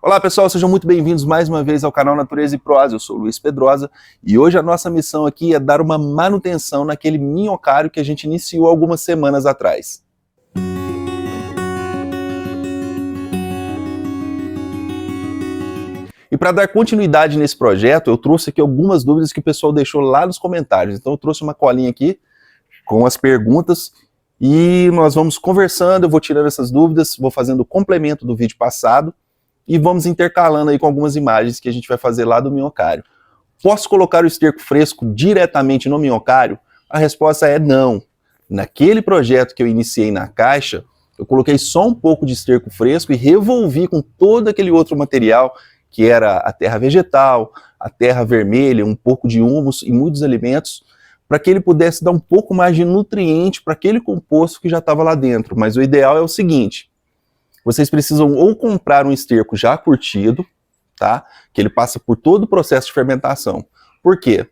Olá pessoal, sejam muito bem-vindos mais uma vez ao canal Natureza e Prosa. Eu sou o Luiz Pedrosa e hoje a nossa missão aqui é dar uma manutenção naquele minhocário que a gente iniciou algumas semanas atrás. E para dar continuidade nesse projeto, eu trouxe aqui algumas dúvidas que o pessoal deixou lá nos comentários. Então eu trouxe uma colinha aqui com as perguntas e nós vamos conversando, eu vou tirando essas dúvidas, vou fazendo o complemento do vídeo passado e vamos intercalando aí com algumas imagens que a gente vai fazer lá do minhocário. Posso colocar o esterco fresco diretamente no minhocário? A resposta é não. Naquele projeto que eu iniciei na caixa, eu coloquei só um pouco de esterco fresco e revolvi com todo aquele outro material, que era a terra vegetal, a terra vermelha, um pouco de humus e muitos alimentos, para que ele pudesse dar um pouco mais de nutriente para aquele composto que já estava lá dentro. Mas o ideal é o seguinte: vocês precisam ou comprar um esterco já curtido, tá? Que ele passa por todo o processo de fermentação. Por quê?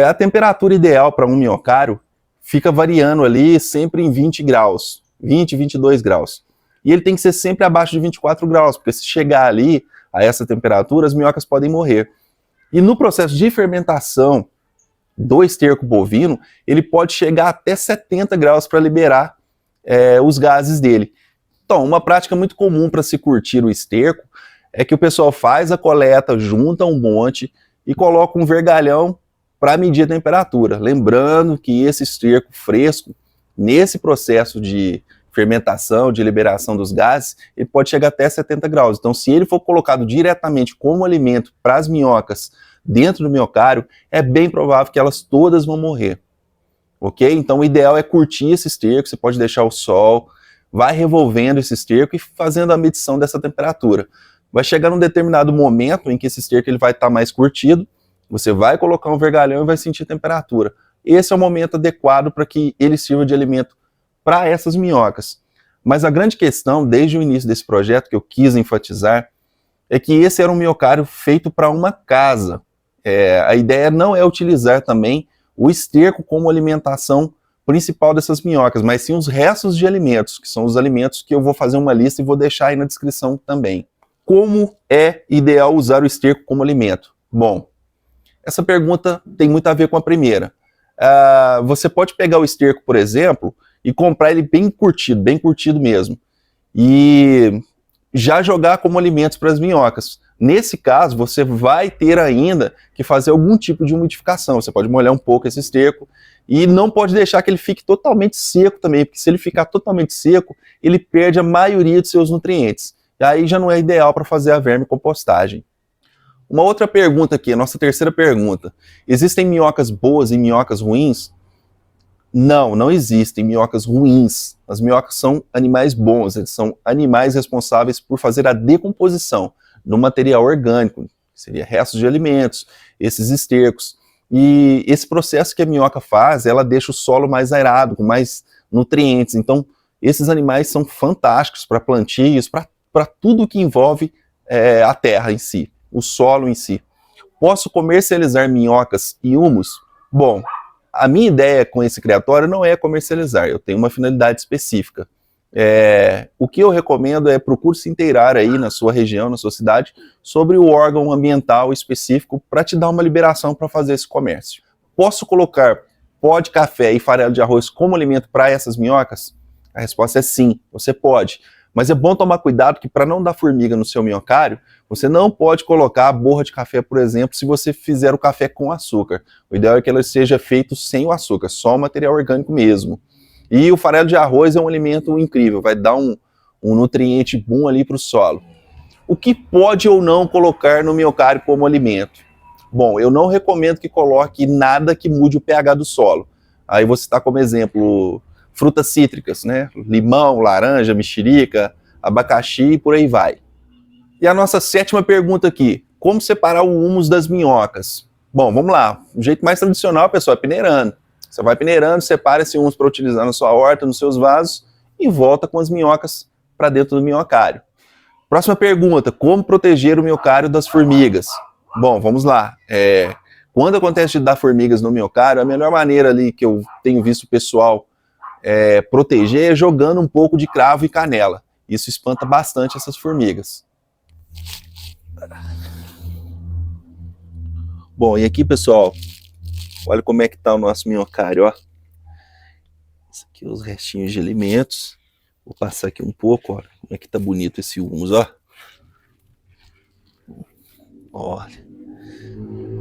A temperatura ideal para um minhocário fica variando ali sempre em 20 graus, 20, 22 graus. E ele tem que ser sempre abaixo de 24 graus, porque se chegar ali a essa temperatura, as minhocas podem morrer. E no processo de fermentação do esterco bovino, ele pode chegar até 70 graus para liberar os gases dele. Então, uma prática muito comum para se curtir o esterco é que o pessoal faz a coleta, junta um monte e coloca um vergalhão para medir a temperatura. Lembrando que esse esterco fresco, nesse processo de fermentação, de liberação dos gases, ele pode chegar até 70 graus. Então, se ele for colocado diretamente como alimento para as minhocas dentro do minhocário, é bem provável que elas todas vão morrer. Ok? Então, o ideal é curtir esse esterco, você pode deixar o sol, vai revolvendo esse esterco e fazendo a medição dessa temperatura. Vai chegar num determinado momento em que esse esterco ele vai estar mais curtido, você vai colocar um vergalhão e vai sentir a temperatura. Esse é o momento adequado para que ele sirva de alimento para essas minhocas. Mas a grande questão, desde o início desse projeto, que eu quis enfatizar, é que esse era um minhocário feito para uma casa. A ideia não é utilizar também o esterco como alimentação principal dessas minhocas, mas sim os restos de alimentos, que são os alimentos que eu vou fazer uma lista e vou deixar aí na descrição também. Como é ideal usar o esterco como alimento? Bom, essa pergunta tem muito a ver com a primeira. Você pode pegar o esterco, por exemplo, e comprar ele bem curtido mesmo, e já jogar como alimentos para as minhocas. Nesse caso, você vai ter ainda que fazer algum tipo de umidificação. Você pode molhar um pouco esse esterco e não pode deixar que ele fique totalmente seco também, porque se ele ficar totalmente seco, ele perde a maioria de seus nutrientes. E aí já não é ideal para fazer a vermicompostagem. Uma outra pergunta aqui, a nossa terceira pergunta. Existem minhocas boas e minhocas ruins? Não, não existem minhocas ruins. As minhocas são animais bons, eles são animais responsáveis por fazer a decomposição no material orgânico, que seria restos de alimentos, esses estercos. E esse processo que a minhoca faz, ela deixa o solo mais aerado, com mais nutrientes. Então, esses animais são fantásticos para plantios, para tudo que envolve a terra em si, o solo em si. Posso comercializar minhocas e humus? Bom, a minha ideia com esse criatório não é comercializar, eu tenho uma finalidade específica. O que eu recomendo é procure se inteirar aí na sua região, na sua cidade, sobre o órgão ambiental específico para te dar uma liberação para fazer esse comércio. Posso colocar pó de café e farelo de arroz como alimento para essas minhocas? A resposta é sim, você pode. Mas é bom tomar cuidado que para não dar formiga no seu minhocário, você não pode colocar a borra de café, por exemplo, se você fizer o café com açúcar. O ideal é que ela seja feita sem o açúcar, só o material orgânico mesmo. E o farelo de arroz é um alimento incrível, vai dar um nutriente bom ali para o solo. O que pode ou não colocar no minhocário como alimento? Bom, eu não recomendo que coloque nada que mude o pH do solo. Aí você está como exemplo frutas cítricas, né? Limão, laranja, mexerica, abacaxi e por aí vai. E a nossa sétima pergunta aqui, como separar o humus das minhocas? Bom, vamos lá, o jeito mais tradicional, pessoal, é peneirando. Você vai peneirando, separa esse humus para utilizar na sua horta, nos seus vasos e volta com as minhocas para dentro do minhocário. Próxima pergunta, como proteger o minhocário das formigas? Bom, vamos lá. Quando acontece de dar formigas no minhocário, a melhor maneira ali que eu tenho visto o pessoal proteger é jogando um pouco de cravo e canela. Isso espanta bastante essas formigas. Bom, e aqui, pessoal, olha como é que tá o nosso minhocário, ó. Isso aqui é os restinhos de alimentos. Vou passar aqui um pouco, olha como é que tá bonito esse humus, ó. Olha,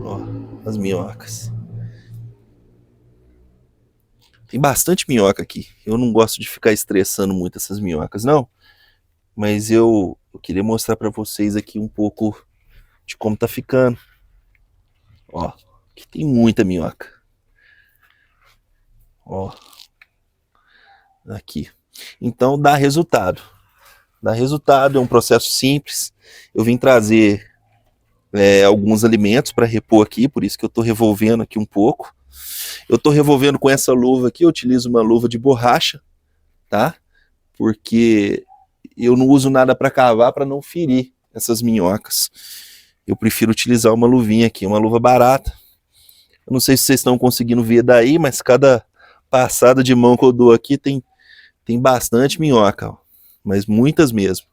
ó, as minhocas. Tem bastante minhoca aqui. Eu não gosto de ficar estressando muito essas minhocas, não. Mas eu queria mostrar para vocês aqui um pouco de como tá ficando. Ó, aqui tem muita minhoca. Ó, aqui. Então dá resultado. Dá resultado, é um processo simples. Eu vim trazer alguns alimentos para repor aqui, por isso que eu estou revolvendo aqui um pouco. Eu estou revolvendo com essa luva aqui, eu utilizo uma luva de borracha, tá? Porque eu não uso nada para cavar para não ferir essas minhocas. Eu prefiro utilizar uma luvinha aqui, uma luva barata. Eu não sei se vocês estão conseguindo ver daí, mas cada passada de mão que eu dou aqui tem bastante minhoca, ó, mas muitas mesmo.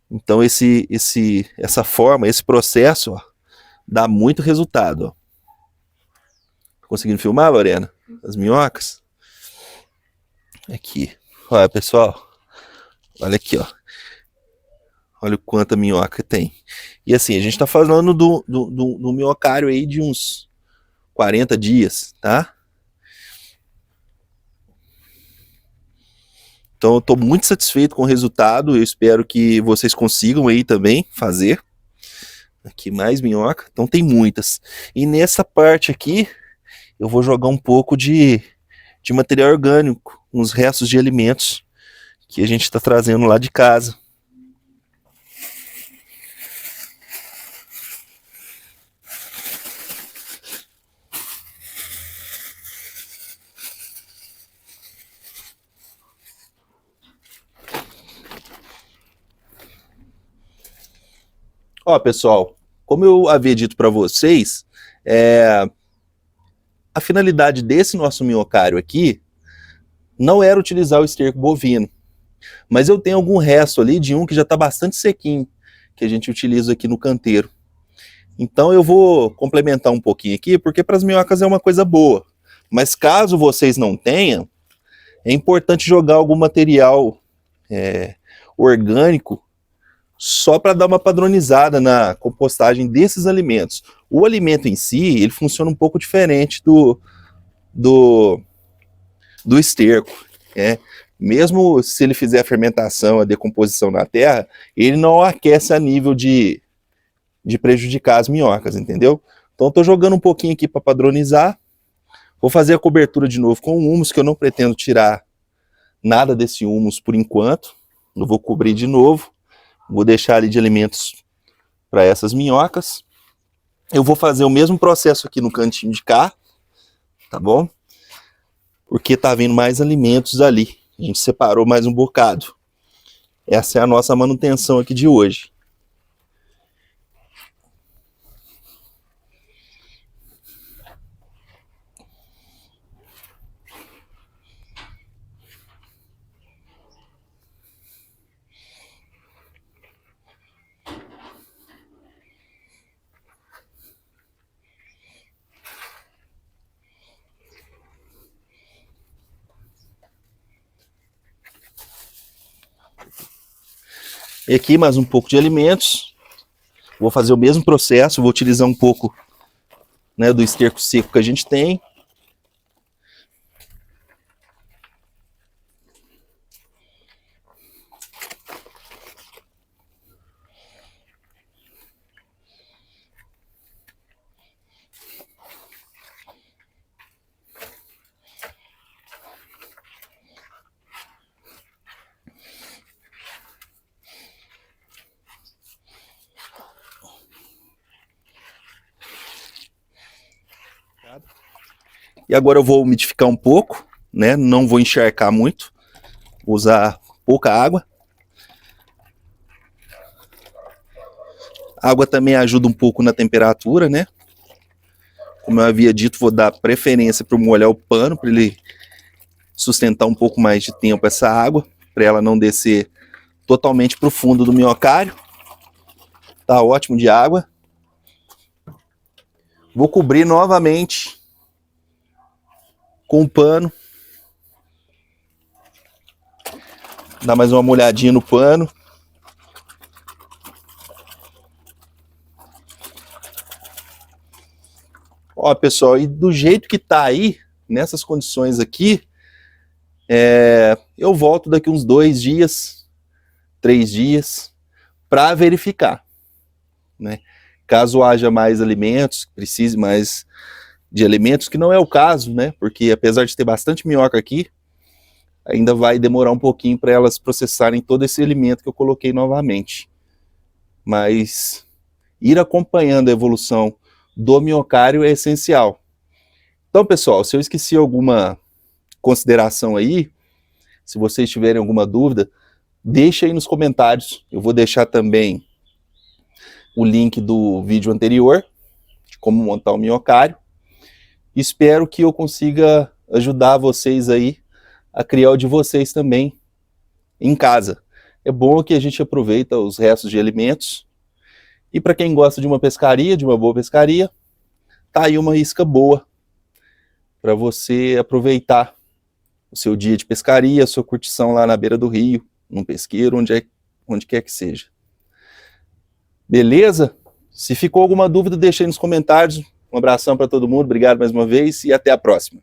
Então essa forma, esse processo, ó, dá muito resultado. Ó. Conseguindo filmar, Lorena? As minhocas? Aqui. Olha, pessoal. Olha aqui, ó. Olha o quanta minhoca tem. E assim, a gente está falando do minhocário aí de uns 40 dias, tá? Então eu estou muito satisfeito com o resultado. Eu espero que vocês consigam aí também fazer. Aqui mais minhoca. Então tem muitas. E nessa parte aqui, eu vou jogar um pouco de material orgânico, uns restos de alimentos que a gente está trazendo lá de casa. Ó, pessoal, como eu havia dito para vocês, a finalidade desse nosso minhocário aqui não era utilizar o esterco bovino, mas eu tenho algum resto ali de um que já está bastante sequinho, que a gente utiliza aqui no canteiro. Então eu vou complementar um pouquinho aqui, porque para as minhocas é uma coisa boa. Mas caso vocês não tenham, é importante jogar algum material orgânico só para dar uma padronizada na compostagem desses alimentos. O alimento em si, ele funciona um pouco diferente do esterco. Mesmo se ele fizer a fermentação, a decomposição na terra, ele não aquece a nível de prejudicar as minhocas, entendeu? Então estou jogando um pouquinho aqui para padronizar. Vou fazer a cobertura de novo com o humus, que eu não pretendo tirar nada desse humus por enquanto. Eu vou cobrir de novo. Vou deixar ali de alimentos para essas minhocas. Eu vou fazer o mesmo processo aqui no cantinho de cá, tá bom? Porque tá vindo mais alimentos ali. A gente separou mais um bocado. Essa é a nossa manutenção aqui de hoje. E aqui mais um pouco de alimentos. Vou fazer o mesmo processo, vou utilizar um pouco, né, do esterco seco que a gente tem. E agora eu vou umidificar um pouco, né? Não vou encharcar muito. Vou usar pouca água. A água também ajuda um pouco na temperatura, né? Como eu havia dito, vou dar preferência para molhar o pano, para ele sustentar um pouco mais de tempo essa água, para ela não descer totalmente para o fundo do minhocário. Tá ótimo de água. Vou cobrir novamente com um pano. Dar mais uma molhadinha no pano. Ó, pessoal, e do jeito que tá aí, nessas condições aqui, eu volto daqui uns 2 dias, 3 dias, para verificar, né? Caso haja mais alimentos, precise mais de alimentos, que não é o caso, né? Porque apesar de ter bastante minhoca aqui, ainda vai demorar um pouquinho para elas processarem todo esse alimento que eu coloquei novamente. Mas ir acompanhando a evolução do minhocário é essencial. Então, pessoal, se eu esqueci alguma consideração aí, se vocês tiverem alguma dúvida, deixa aí nos comentários. Eu vou deixar também o link do vídeo anterior, de como montar o minhocário. Espero que eu consiga ajudar vocês aí a criar o de vocês também em casa. É bom que a gente aproveita os restos de alimentos. E para quem gosta de uma pescaria, de uma boa pescaria, tá aí uma isca boa para você aproveitar o seu dia de pescaria, a sua curtição lá na beira do rio, num pesqueiro, onde quer que seja. Beleza? Se ficou alguma dúvida, deixa aí nos comentários. Um abração para todo mundo, obrigado mais uma vez e até a próxima.